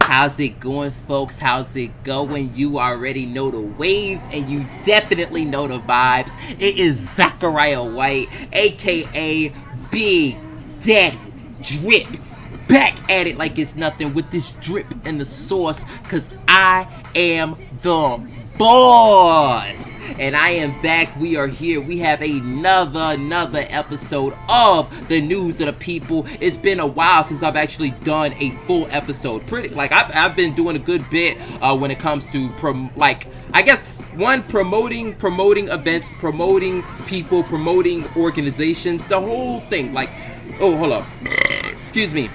How's it going, folks? How's it going? You already know the waves and you definitely know the vibes. It is Zachariah White, a.k.a. Big Daddy Drip, back at it like it's nothing with this drip and the sauce, cause I am the boss. And I am back. We are here. We have another episode of the News of the People. It's been a while since I've actually done a full episode. I've been doing a good bit when it comes to promoting events, promoting people, promoting organizations, the whole thing. Hold up. Excuse me.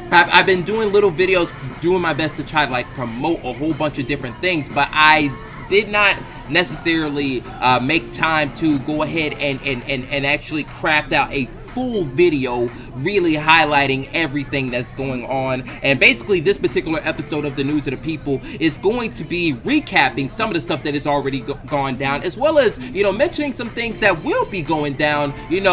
I've been doing little videos, doing my best to try to promote a whole bunch of different things, but I did not necessarily make time to go ahead and actually craft out a full video really highlighting everything that's going on. And basically this particular episode of the News of the People is going to be recapping some of the stuff that has already gone down, as well as mentioning some things that will be going down in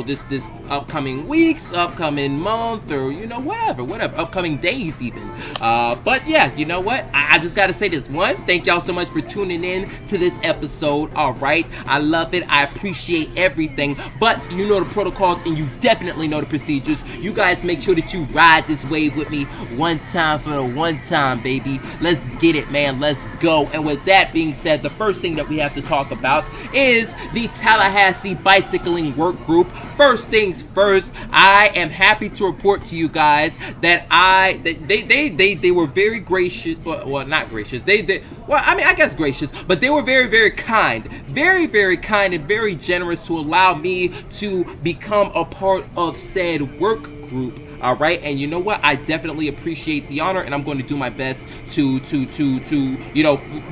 this upcoming weeks, upcoming month, or whatever upcoming days even. But yeah, you know what, I just gotta say this. One, thank y'all so much for tuning in to this episode. All right, I love it, I appreciate everything, but you know the protocols and you definitely know the procedures. You guys make sure that you ride this wave with me one time for the one time, baby. Let's get it, man. Let's go. And with that being said, the first thing that we have to talk about is the Tallahassee Bicycling Work Group. First things first, I am happy to report to you guys that they were very gracious. Well, not gracious. I guess gracious, but they were very, very kind, very, very kind and very generous to allow me to become a part of said work group. All right, and you know what? I definitely appreciate the honor, and I'm going to do my best to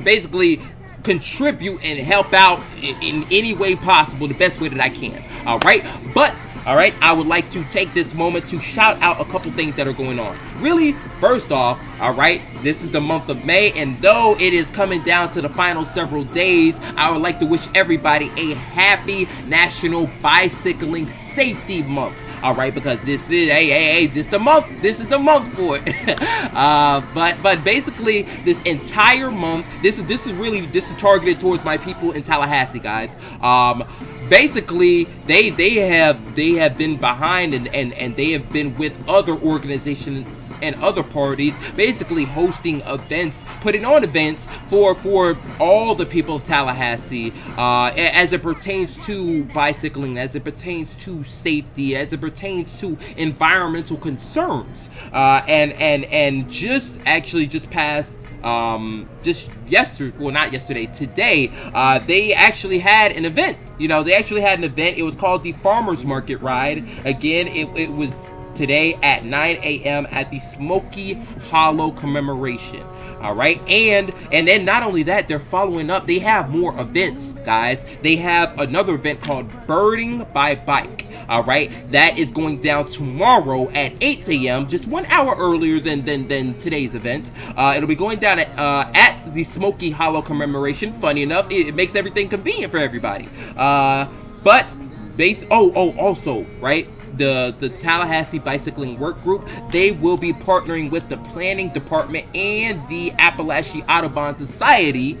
basically contribute and help out in any way possible, the best way that I can. All right, I would like to take this moment to shout out a couple things that are going on. Really, first off, all right, this is the month of May, and though it is coming down to the final several days, I would like to wish everybody a happy National Bicycling Safety Month. All right, because this is this the month. This is the month for it. But basically, this entire month, this is targeted towards my people in Tallahassee, guys. Basically, they have been behind and they have been with other organizations and other parties, basically hosting events, putting on events for all the people of Tallahassee, as it pertains to bicycling, as it pertains to safety, as it pertains to environmental concerns, and just past today, they actually had an event. It was called the Farmers Market Ride. Again, it was today at 9 a.m. at the Smoky Hollow commemoration. All right, and then not only that, they're following up. They have more events, guys. They have another event called Birding by Bike. All right, that is going down tomorrow at 8 a.m., just 1 hour earlier than today's event. It'll be going down at the Smoky Hollow commemoration. Funny enough, it makes everything convenient for everybody. Also, right, the Tallahassee Bicycling Work Group, they will be partnering with the Planning Department and the Appalachian Audubon Society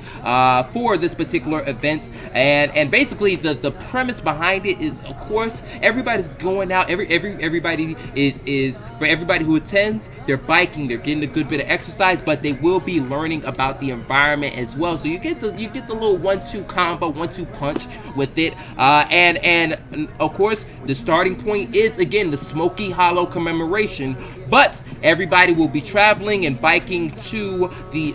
for this particular event. And basically the premise behind it is, of course, everybody's going out. Everybody is for everybody who attends, they're biking, they're getting a good bit of exercise, but they will be learning about the environment as well. So you get the little 1-2 combo, 1-2 punch with it. And of course, the starting point is again the Smoky Hollow commemoration, but everybody will be traveling and biking to the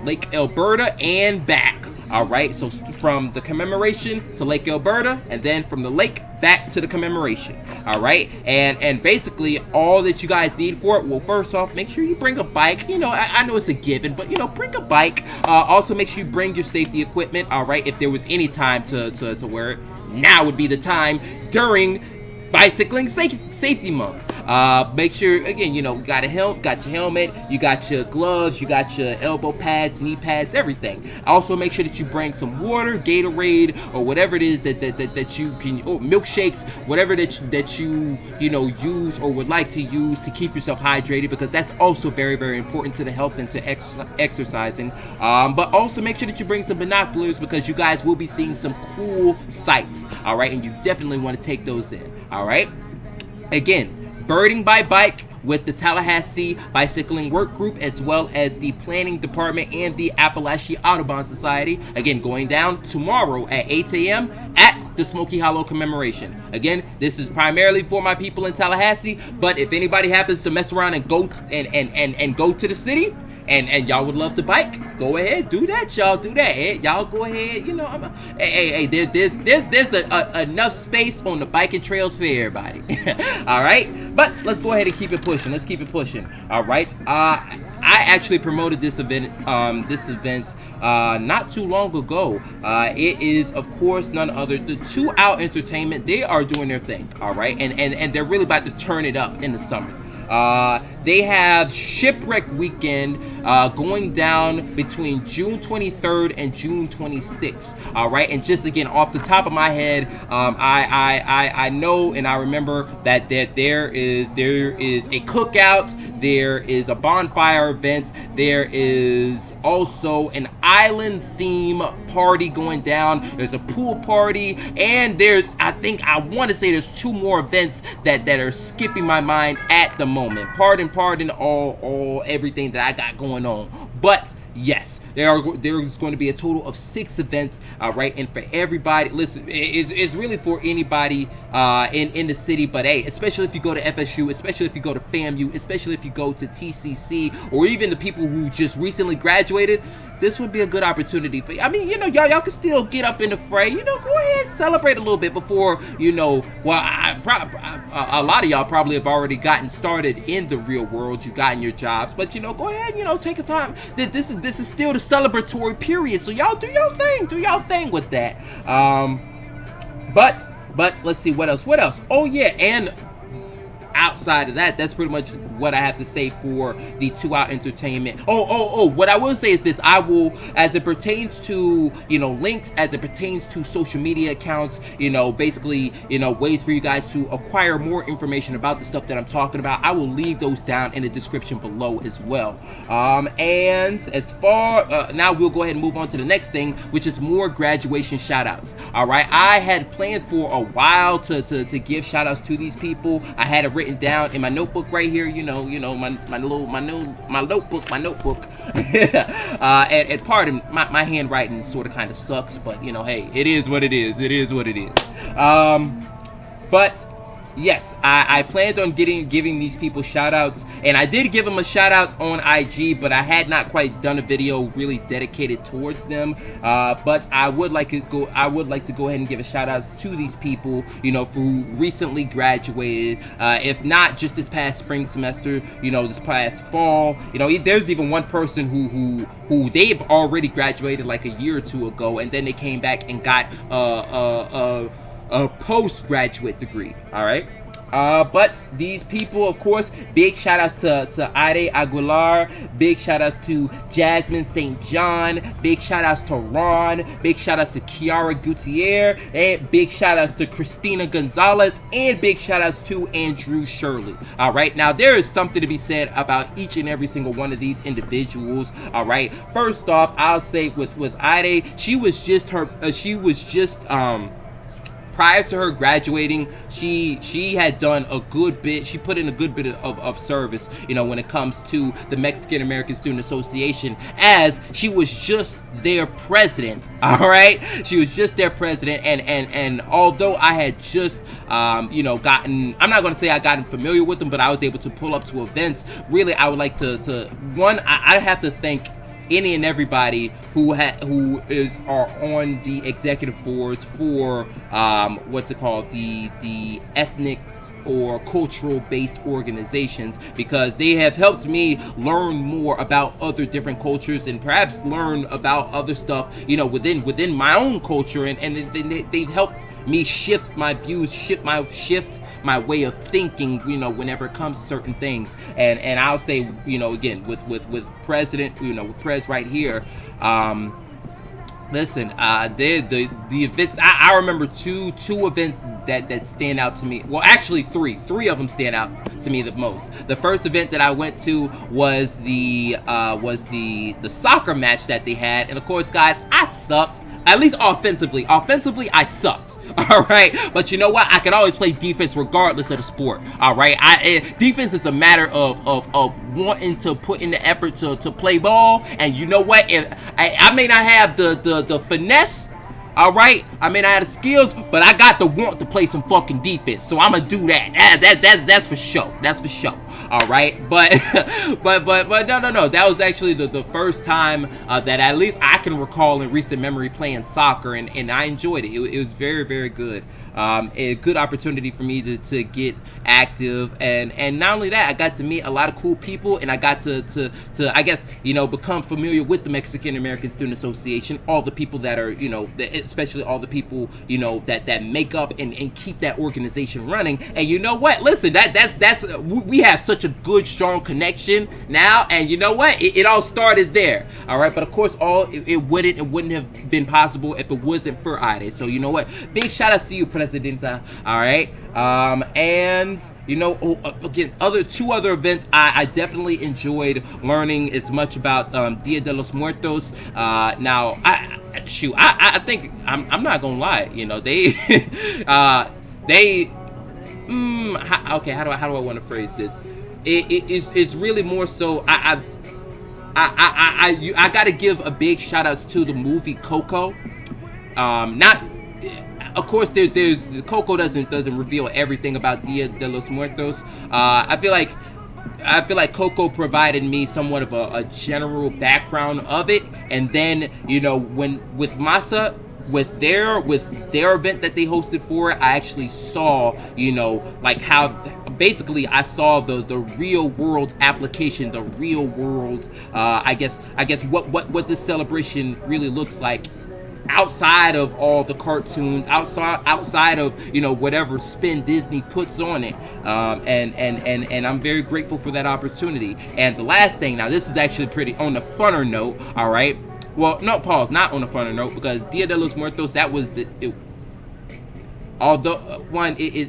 Lake Alberta and back. All right, so from the commemoration to Lake Alberta, and then from the lake back to the commemoration. All right, and basically all that you guys need for it, well, first off, make sure you bring a bike. I know it's a given, but bring a bike. Also make sure you bring your safety equipment. All right, if there was any time to wear it, now would be the time during Bicycling Safety Month. Make sure, again, you got got your helmet, you got your gloves, you got your elbow pads, knee pads, everything. Also, make sure that you bring some water, Gatorade, or whatever it is that you can, or milkshakes, whatever that you use or would like to use to keep yourself hydrated, because that's also very, very important to the health and to exercising. But also make sure that you bring some binoculars, because you guys will be seeing some cool sights, all right, and you definitely want to take those in, all right. Again, birding by bike with the Tallahassee Bicycling Work Group, as well as the Planning Department and the Appalachian Audubon Society. Again, going down tomorrow at 8 a.m. at the Smoky Hollow commemoration. Again, this is primarily for my people in Tallahassee, but if anybody happens to mess around and go and go to the city, and y'all would love to bike, go ahead, do that, y'all, do that. Hey, y'all go ahead, there's enough space on the biking trails for everybody. All right, but let's go ahead and keep it pushing. Let's keep it pushing. All right. I actually promoted this event not too long ago. It is, of course, none other the 2 Out Entertainment. They are doing their thing. All right, and they're really about to turn it up in the summer. They have Shipwreck Weekend going down between June 23rd and June 26th. All right, and just again off the top of my head, I know and I remember that there is a cookout, there is a bonfire event, there is also an island theme party going down, there's a pool party, and I want to say there's 2 more events that are skipping my mind at the moment. Pardon all everything that I got going on, but yes, there's going to be a total of 6 events, right? And for everybody, listen, it's really for anybody in the city, but hey, especially if you go to FSU, especially if you go to FAMU, especially if you go to TCC, or even the people who just recently graduated, this would be a good opportunity for you. I mean, y'all can still get up in the fray. Go ahead, celebrate a little bit before, well, a lot of y'all probably have already gotten started in the real world. You've gotten your jobs, but go ahead, take a time. This is still the celebratory period, so y'all do your thing with that. But let's see what else. Oh yeah, and outside of that, that's pretty much what I have to say for the 2 Out Entertainment. What I will say is this: I will, as it pertains to links, as it pertains to social media accounts, basically ways for you guys to acquire more information about the stuff that I'm talking about, I will leave those down in the description below as well. And as far now, we'll go ahead and move on to the next thing, which is more graduation shout outs. All right, I had planned for a while to give shout outs to these people. I had it written down in my notebook right here, my notebook. And pardon my handwriting sort of kind of sucks, but hey, it is what it is. But yes, I planned on giving these people shout outs, and I did give them a shout out on IG, but I had not quite done a video really dedicated towards them. But I would like to go ahead and give a shout out to these people, who recently graduated, if not just this past spring semester, this past fall. There's even one person who they've already graduated like a year or 2 ago, and then they came back and got a postgraduate degree. All right, but these people, of course, big shout outs to Aide Aguilar, big shout outs to Jasmine St. Big shout outs to Ron, big shout outs to Kiara Gutierre, and big shout outs to Cristina Gonzalez, and big shout outs to Shirley. All right, now there is something to be said about each and every single one of these individuals. All right, first off, I'll say with Aide, she was just prior to her graduating, she had done a good bit. She put in a good bit of service, when it comes to the Mexican American Student Association, as she was just their president. All right, she was just their president, and although I had just gotten, I'm not going to say I gotten familiar with them, but I was able to pull up to events. Really, I would like to I have to thank any and everybody who are on the executive boards for the ethnic or cultural based organizations, because they have helped me learn more about other different cultures and perhaps learn about other stuff within my own culture, and they've helped me shift my views, shift my way of thinking, you know, whenever it comes to certain things. And I'll say, you know, again, with President, you know, with Prez right here, listen, the events, I remember two events that stand out to me. Well, actually three of them stand out to me the most. The first event that I went to was the soccer match that they had, and of course, guys, I sucked. At least offensively. Offensively, I sucked. All right. But you know what? I can always play defense regardless of the sport. All right. Defense is a matter of wanting to put in the effort to play ball. And you know what? I may not have the finesse. All right, I may not have the skills, but I got the want to play some fucking defense, so I'm gonna do that. That's for sure. That's for sure. All right, but no. That was actually the first time that at least I can recall in recent memory playing soccer, and I enjoyed it. It was very, very good. A good opportunity for me to get active, and not only that, I got to meet a lot of cool people, and I got to I guess, you know, become familiar with the Mexican American Student Association, all the people that are, you know, especially all the people, you know, that make up and keep that organization running. And you know what? Listen, that's we have such a good, strong connection now, and you know what? It all started there. All right, but of course, it wouldn't have been possible if it wasn't for Aide. So you know what? Big shout out to you, Presidenta. All right, and you know, again, two other events I definitely enjoyed learning as much about Dia de los Muertos. Now, I think I'm not gonna lie. You know, they okay. How do I want to phrase this? It's really more so. I gotta give a big shout outs to the movie Coco. Of course, there's Coco doesn't reveal everything about Dia de los Muertos. I feel like Coco provided me somewhat of a general background of it, and then, you know, when with Masa, with their event that they hosted for it, I actually saw, you know, like how basically I saw the real world application, the real world I guess what this celebration really looks like outside of all the cartoons, outside of, you know, whatever spin Disney puts on it, and I'm very grateful for that opportunity. And the last thing, now this is actually pretty on the funner note. All right, well, no, pause, not on the funner note, because Dia de los Muertos, that was although one is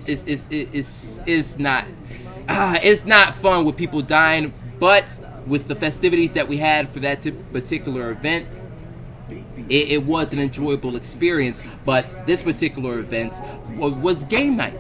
not it's not fun with people dying, but with the festivities that we had for that particular event, it was an enjoyable experience. But this particular event was game night.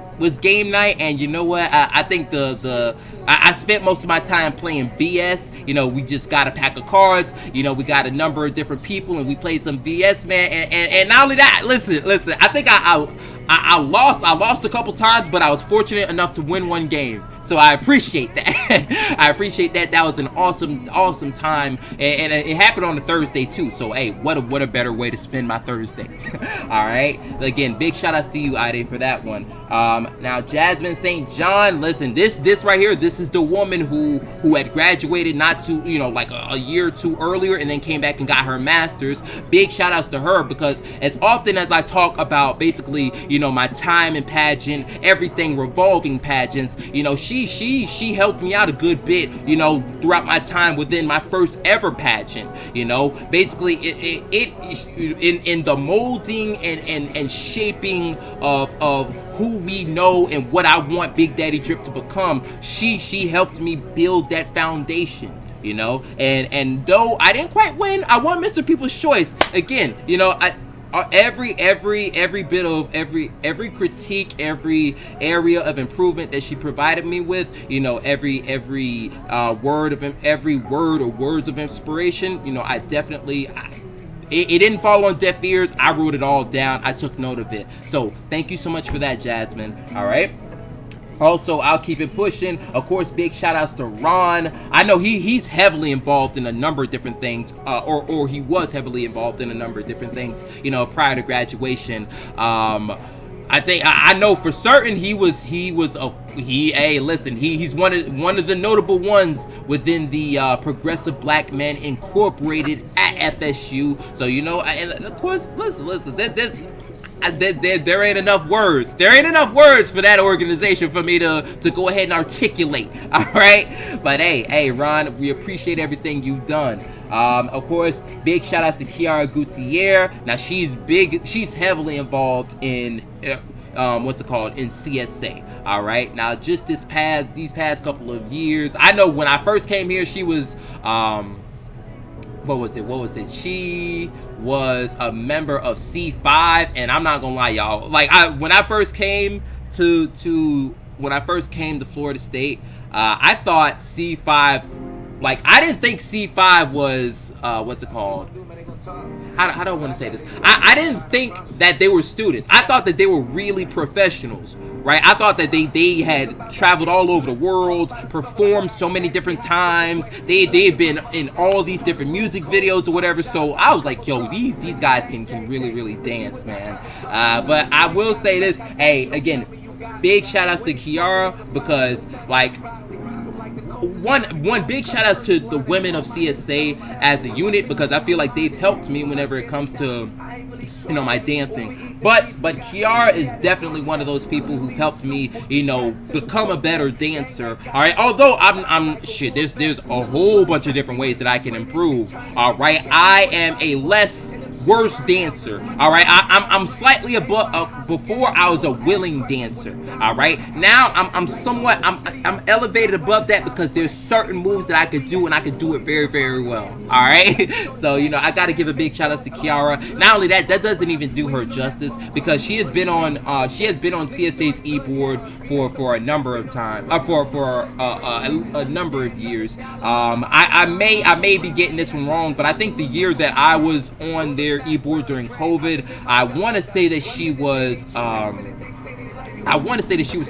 And you know what? I think I spent most of my time playing BS. You know, we just got a pack of cards. You know, we got a number of different people, and we played some BS, man. And not only that, listen. I think I lost a couple times, but I was fortunate enough to win one game. So I appreciate that. That was an awesome time, and it happened on a Thursday too. So hey, what a better way to spend my Thursday. All right. Again, big shout outs to you, Aide, for that one. Now Jasmine St. John, listen, this right here, this is the woman who had graduated not too, you know, like a year or two earlier, and then came back and got her master's. Big shout outs to her, because as often as I talk about basically, you know, my time in pageant, everything revolving pageants, you know, she helped me out a good bit, you know, throughout my time within my first ever pageant. You know, basically it in the molding and shaping of who we know and what I want Big Daddy Drip to become. She helped me build that foundation. You know, and though I didn't quite win, I won Mr. People's Choice. Again, you know, every bit of every critique, every area of improvement that she provided me with, you know, every word or words of inspiration, you know, I definitely it didn't fall on deaf ears. I wrote it all down. I took note of it. So thank you so much for that, Jasmine. All right. Also, I'll keep it pushing. Of course, big shout outs to Ron. I know he's heavily involved in a number of different things, or he was heavily involved in a number of different things, you know, prior to graduation. I think I know for certain he's one of the notable ones within the Progressive Black Men Incorporated at FSU. So, you know, and of course, listen, there ain't enough words. There ain't enough words for that organization for me to go ahead and articulate. All right, but hey, Ron, we appreciate everything you've done. Of course, big shout outs to Kiara Gutierre. Now she's heavily involved in in CSA. All right, now just these past couple of years, I know when I first came here, she was what was it? She was a member of C5, and I'm not gonna lie, y'all. Like when I first came to Florida State, I thought C5, like I didn't think C5 was what's it called? How do I want to say this? I didn't think that they were students. I thought that they were really professionals, right? I thought that they had traveled all over the world, performed so many different times. They've been in all these different music videos or whatever. So I was like, yo, these guys can really dance, man. But I will say this, hey, again, big shout outs to Kiara, because like one big shout outs to the women of CSA as a unit, because I feel like they've helped me whenever it comes to my dancing. But Kiara is definitely one of those people who've helped me, become a better dancer. All right. Although I'm shit, there's a whole bunch of different ways that I can improve. All right. I am a worse dancer. All right. I'm slightly above. Before I was a willing dancer. All right. Now I'm elevated above that, because there's certain moves that I could do, and I could do it very, very well. All right. So I got to give a big shout out to Kiara. Not only that doesn't even do her justice, because she has been on CSA's e-board for a number of times, for a number of years. I may be getting this one wrong, but I think the year that I was on their e-board during COVID, I want to say that she was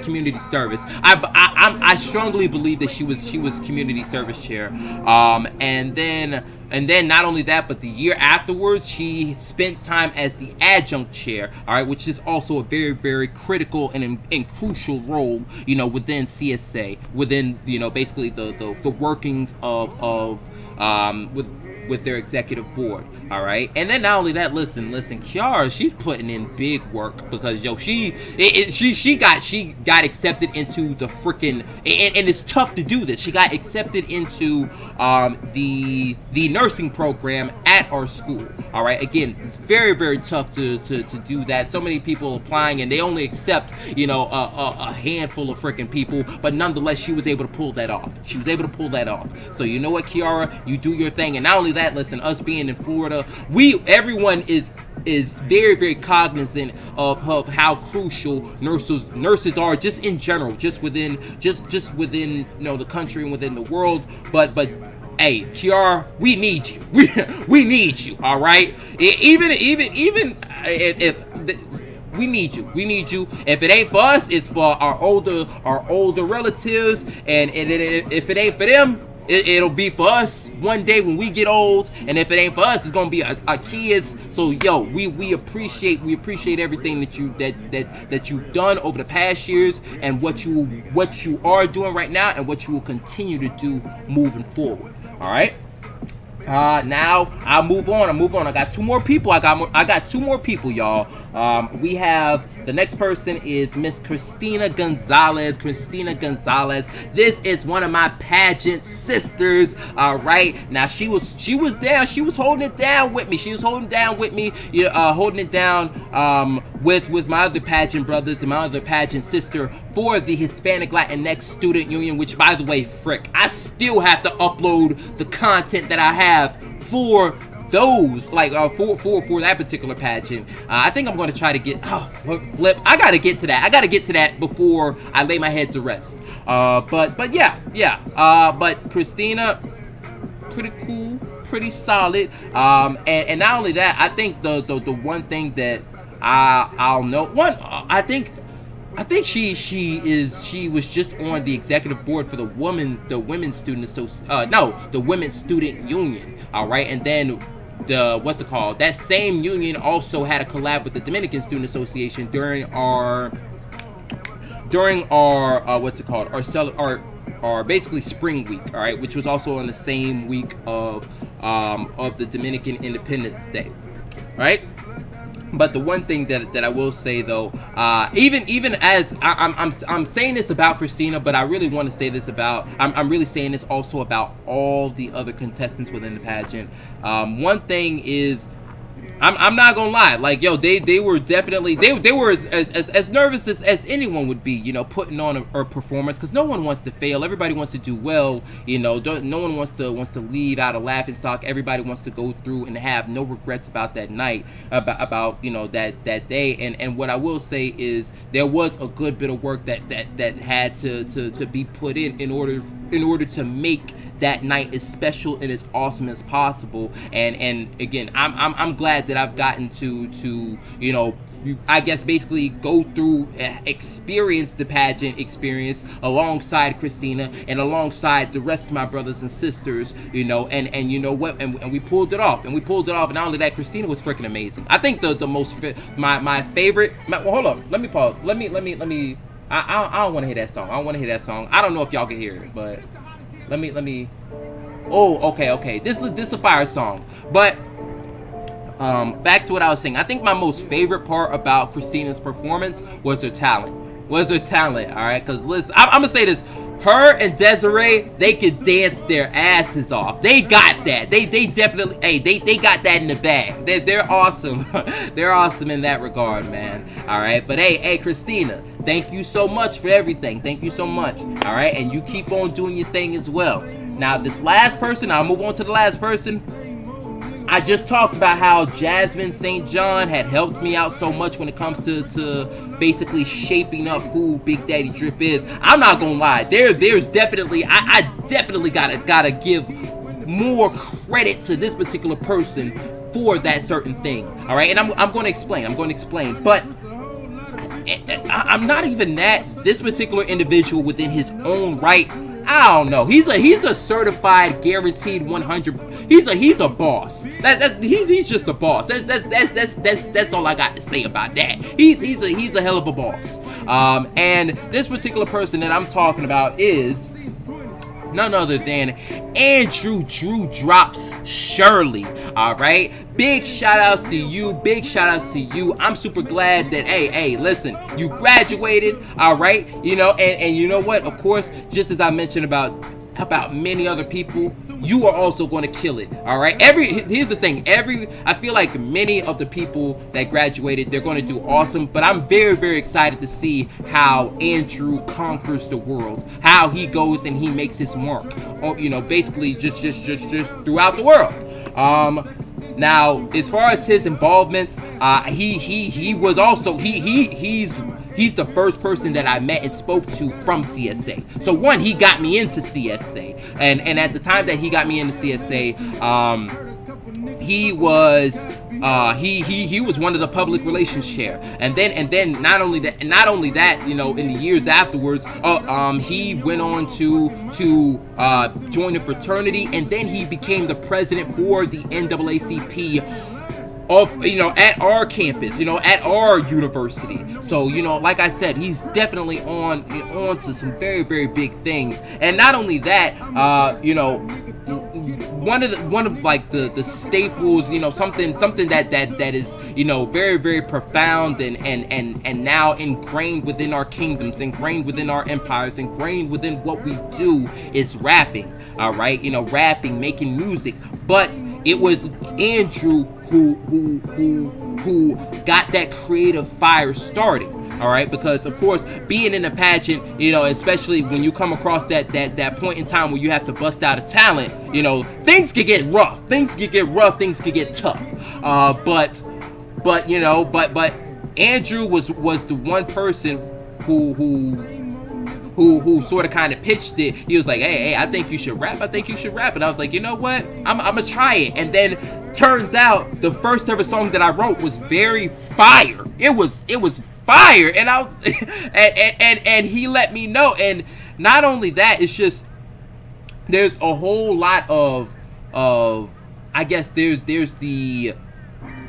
community service. I strongly believe that she was community service chair. And then not only that, but the year afterwards, she spent time as the adjunct chair, all right, which is also a very, very critical and crucial role, within CSA, within, basically the workings of with their executive board, all right. And then not only that, listen, Kiara, she's putting in big work, because she got accepted into the freaking, and it's tough to do this. She got accepted into the nursing program at our school, all right. Again, it's very, very tough to do that. So many people applying, and they only accept a handful of freaking people, but nonetheless, she was able to pull that off. So you know what, Kiara, you do your thing. And not only that, listen, us being in Florida, everyone is very, very cognizant of how crucial nurses are, just in general, just within the country and within the world. But hey, Kiara, we need you. We need you. All right. Even if we need you. If it ain't for us, it's for our older relatives, and if it ain't for them, it'll be for us one day when we get old. And if it ain't for us, it's gonna be our kids. So yo, we appreciate everything that you've done over the past years, and what you are doing right now, and what you will continue to do moving forward. All right. Now I'll move on. I got two more people. I got two more people, y'all. We have, the next person is Miss Cristina Gonzalez. This is one of my pageant sisters. All right. Now she was down. She was holding it down with me. Holding it down with my other pageant brothers and my other pageant sister for the Hispanic Latinx Student Union. Which, by the way, frick, I still have to upload the content that I have for those, like for that particular pageant. I think I'm going to try to get flip. I got to get to that before I lay my head to rest. But yeah. But Cristina, pretty cool, pretty solid. And not only that, I think the one thing that I'll note, I think she was just on the executive board for the Women's Student Union. All right. And then that same union also had a collab with the Dominican Student Association during our basically spring week, all right, which was also on the same week of the Dominican Independence Day, right? But the one thing that I will say though, even as I'm saying this about Cristina, but I really want to say this about I'm really saying this also about all the other contestants within the pageant. One thing is, I'm not gonna lie, like, yo, they were definitely they were as nervous as anyone would be, you know, putting on a performance, because no one wants to fail. Everybody wants to do well, you know. No one wants to leave out a laughing stock. Everybody wants to go through and have no regrets about that night, about you know, that day. And what I will say is there was a good bit of work that had to be put in order to make that night as special and as awesome as possible. And again, I'm glad that I've gotten to you know, I guess basically go through, experience the pageant experience alongside Cristina and alongside the rest of my brothers and sisters, you know, and you know what, and we pulled it off, and not only that, Cristina was freaking amazing. I think the most my favorite, well, hold up, let me pause, let me I don't want to hear that song. I don't know if y'all can hear it, but let me oh, okay, this is a fire song. But back to what I was saying, I think my most favorite part about Cristina's performance was her talent. All right, because listen, I'm gonna say this: her and Desiree, they could dance their asses off. They got that. They definitely, hey, they got that in the bag. They're awesome. They're awesome in that regard, man. All right, but hey, Cristina, thank you so much for everything. Thank you so much. All right, and you keep on doing your thing as well. Now, this last person, I'll move on to the last person. I just talked about how Jasmine St. had helped me out so much when it comes to basically shaping up who Big Daddy Drip is. I'm not gonna lie, there's definitely, I definitely gotta give more credit to this particular person for that certain thing. All right, and I'm going to explain. But I'm not even that. This particular individual within his own right, I don't know. He's a certified, guaranteed 100. He's a boss. He's just a boss. That's all I got to say about that. He's a hell of a boss. And this particular person that I'm talking about is none other than Andrew Drew Drops Shirley. All right, big shout outs to you. I'm super glad that hey, listen, you graduated. All right, you know, and you know what, of course, just as I mentioned about many other people, you are also going to kill it. All right, here's the thing, I feel like many of the people that graduated, they're going to do awesome, but I'm very, very excited to see how Andrew conquers the world, how he goes and he makes his mark, you know, basically just throughout the world. Now, as far as his involvements, he was also he's the first person that I met and spoke to from CSA. So one, he got me into CSA, and at the time that he got me into CSA, he was one of the public relations chair, and then not only that, you know, in the years afterwards, he went on to join the fraternity, and then he became the president for the NAACP of, you know, at our campus, you know, at our university. So, you know, like I said, he's definitely on to some very, very big things. And not only that, you know, one of like the staples, you know, something that is, you know, very, very profound and now ingrained within our kingdoms, ingrained within our empires, ingrained within what we do is rapping. All right, you know, rapping, making music. But it was Andrew who got that creative fire started. All right, because of course, being in a pageant, you know, especially when you come across that point in time where you have to bust out a talent, you know, things could get rough, things could get tough. But you know, but Andrew was the one person who sort of kind of pitched it. He was like, hey, I think you should rap. And I was like, you know what? I'm gonna try it. And then turns out the first ever song that I wrote was very fire. It was fire. And I was and he let me know. And not only that, it's just there's a whole lot of I guess there's the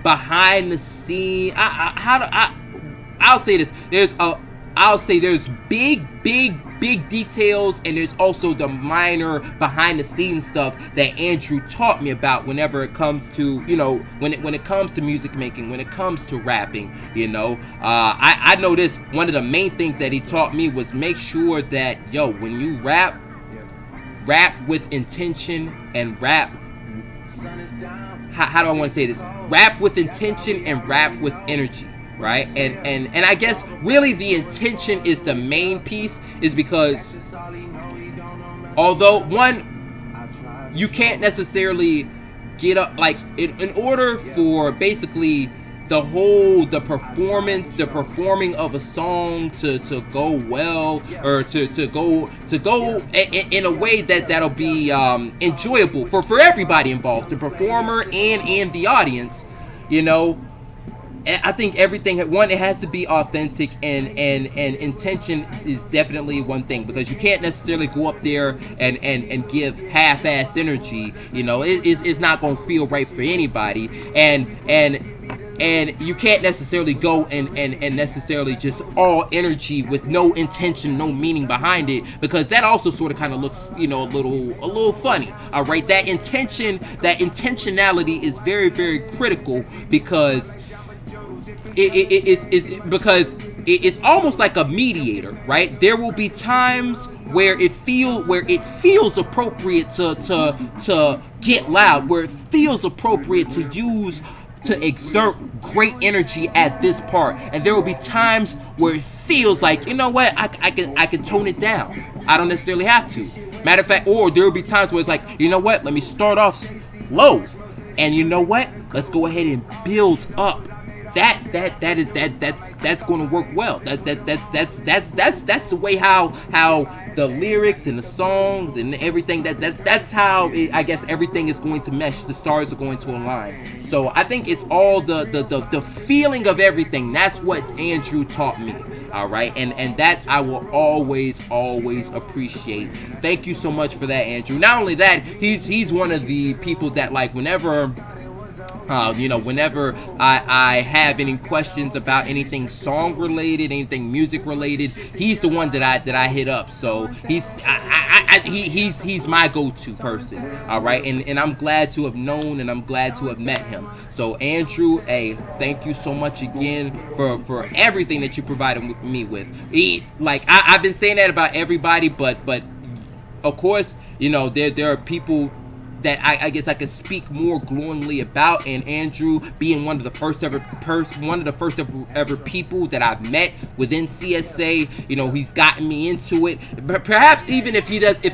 behind the scene. I'll say this. I'll say there's big big details, and there's also the minor behind the scenes stuff that Andrew taught me about whenever it comes to, you know, when it comes to music making, when it comes to rapping, you know. I know this, one of the main things that he taught me was make sure that, yo, when you rap with intention and rap, how do I want to say this? Rap with intention and rap with energy. Right, and I guess really the intention is the main piece, is because although one, you can't necessarily get up, like in order for basically the performing of a song to go well, or to go in a way that'll be enjoyable for everybody involved, the performer and the audience, you know. I think everything, one, it has to be authentic, and intention is definitely one thing, because you can't necessarily go up there and give half-ass energy, you know. It's not going to feel right for anybody, and you can't necessarily go and necessarily just all energy with no intention, no meaning behind it, because that also sort of kind of looks, you know, a little funny. All right, that intentionality is very, very critical, because it's almost like a mediator, right? There will be times where it feels appropriate to get loud, where it feels appropriate to exert great energy at this part, and there will be times where it feels like, you know what, I can tone it down. I don't necessarily have to. Matter of fact, or there will be times where it's like, you know what, let me start off low, and you know what, let's go ahead and build up. That's going to work well. That's the way how the lyrics and the songs and everything, that's how I guess everything is going to mesh. The stars are going to align. So I think it's all the feeling of everything. That's what Andrew taught me. All right, and that I will always appreciate. Thank you so much for that, Andrew. Not only that, he's one of the people that, like, whenever I have any questions about anything song related, anything music related, he's the one that I hit up. So he's my go-to person. All right, and I'm glad to have known, and I'm glad to have met him. So Andrew, thank you so much again for everything that you provided me with. I've been saying that about everybody, but of course, you know, there are people that I guess I could speak more glowingly about, and Andrew being one of the first ever people that I've met within CSA, you know, he's gotten me into it. But perhaps even if he does, if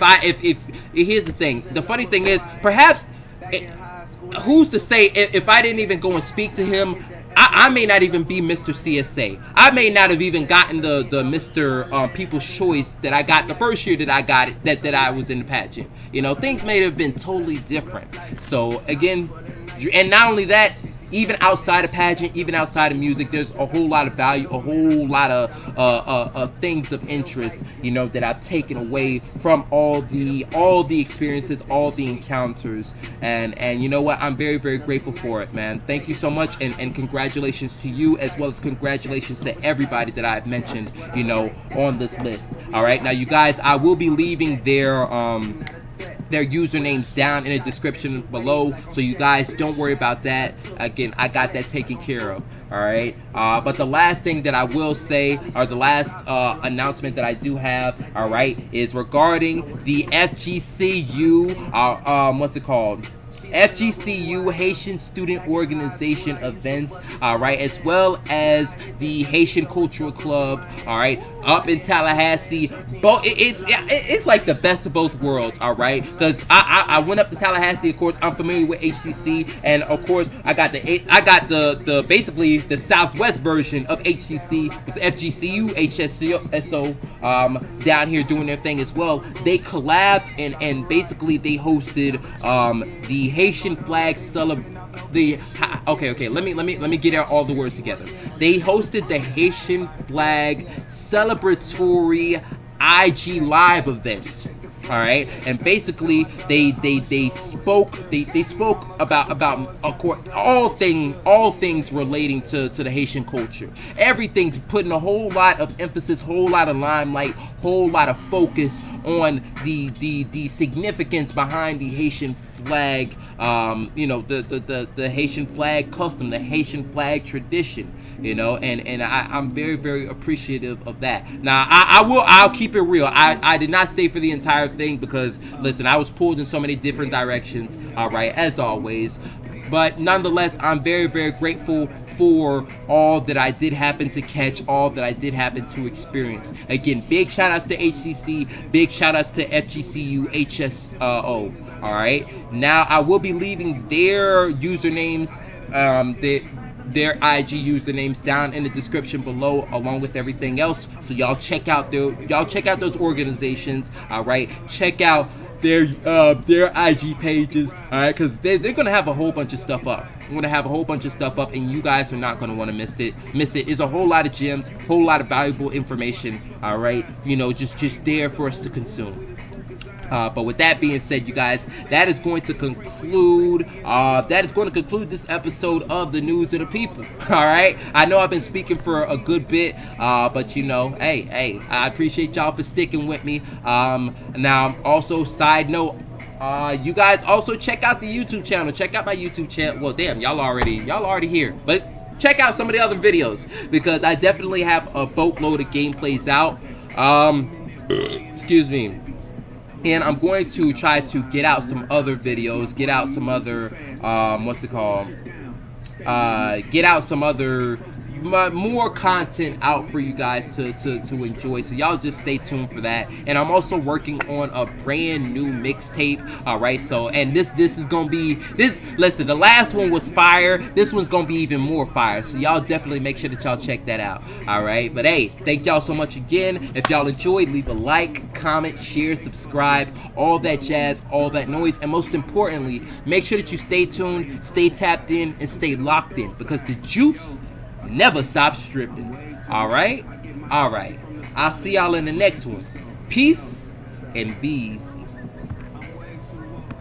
here's the thing, the funny thing is, perhaps who's to say if I didn't even go and speak to him, I may not even be Mr. CSA. I may not have even gotten the Mr. People's Choice that I got the first year that I got it, that I was in the pageant. You know, things may have been totally different. So again, and not only that, even outside of pageant, even outside of music, there's a whole lot of value, a whole lot of things of interest, you know, that I've taken away from all the experiences, all the encounters, and you know what, I'm very, very grateful for it, man. Thank you so much, and congratulations to you, as well as congratulations to everybody that I've mentioned, you know, on this list. All right, now you guys, I will be leaving their usernames down in the description below, so you guys don't worry about that. Again, I got that taken care of. All right, but the last thing that I will say, or the last announcement that I do have, all right, is regarding the FGCU, what's it called? FGCU Haitian Student Organization events, all right, as well as the Haitian Cultural Club, all right, up in Tallahassee. It's like the best of both worlds, all right, because I went up to Tallahassee. Of course, I'm familiar with HCC, and of course I got the basically the Southwest version of HCC with FGCU, HSO down here doing their thing as well. They collabed and basically they hosted the Haitian flag okay, let me get out all the words together. They hosted the Haitian flag celebratory IG live event. All right, and basically they spoke about all things relating to the Haitian culture. Everything, putting a whole lot of emphasis, whole lot of limelight, whole lot of focus on the significance behind the Haitian flag, the Haitian flag custom, the Haitian flag tradition, and I'm very, very appreciative of that. Now I'll keep it real. I did not stay for the entire thing because, listen, I was pulled in so many different directions, all right, as always. But nonetheless, I'm very, very grateful for all that I did happen to catch, all that I did happen to experience. Again, big shout outs to HCC, big shout outs to FGCU, HSO. All right. Now I will be leaving their usernames, their IG usernames down in the description below, along with everything else. So y'all check out those organizations. All right. Check out their IG pages, all right, because they're gonna have a whole bunch of stuff up. I'm gonna have a whole bunch of stuff up, and you guys are not gonna want to miss it. It's a whole lot of gems, whole lot of valuable information, all right, just there for us to consume. But with that being said, you guys, that is going to conclude this episode of the News of the People. All right, I know I've been speaking for a good bit, but hey, I appreciate y'all for sticking with me. Now, also, side note, you guys also check out the YouTube channel. Check out my YouTube channel. Well, damn, y'all already here, but check out some of the other videos because I definitely have a boatload of gameplays out. Excuse me. And I'm going to try to get out some other videos, get out some other, get out some other, more content out for you guys to enjoy. So y'all just stay tuned for that. And I'm also working on a brand new mixtape. All right. So, and this is going to be, listen, the last one was fire. This one's going to be even more fire. So y'all definitely make sure that y'all check that out. All right. But hey, thank y'all so much again. If y'all enjoyed, leave a like, comment, share, subscribe, all that jazz, all that noise. And most importantly, make sure that you stay tuned, stay tapped in, and stay locked in because the juice never stop stripping. All right. I'll see y'all in the next one. Peace and bees.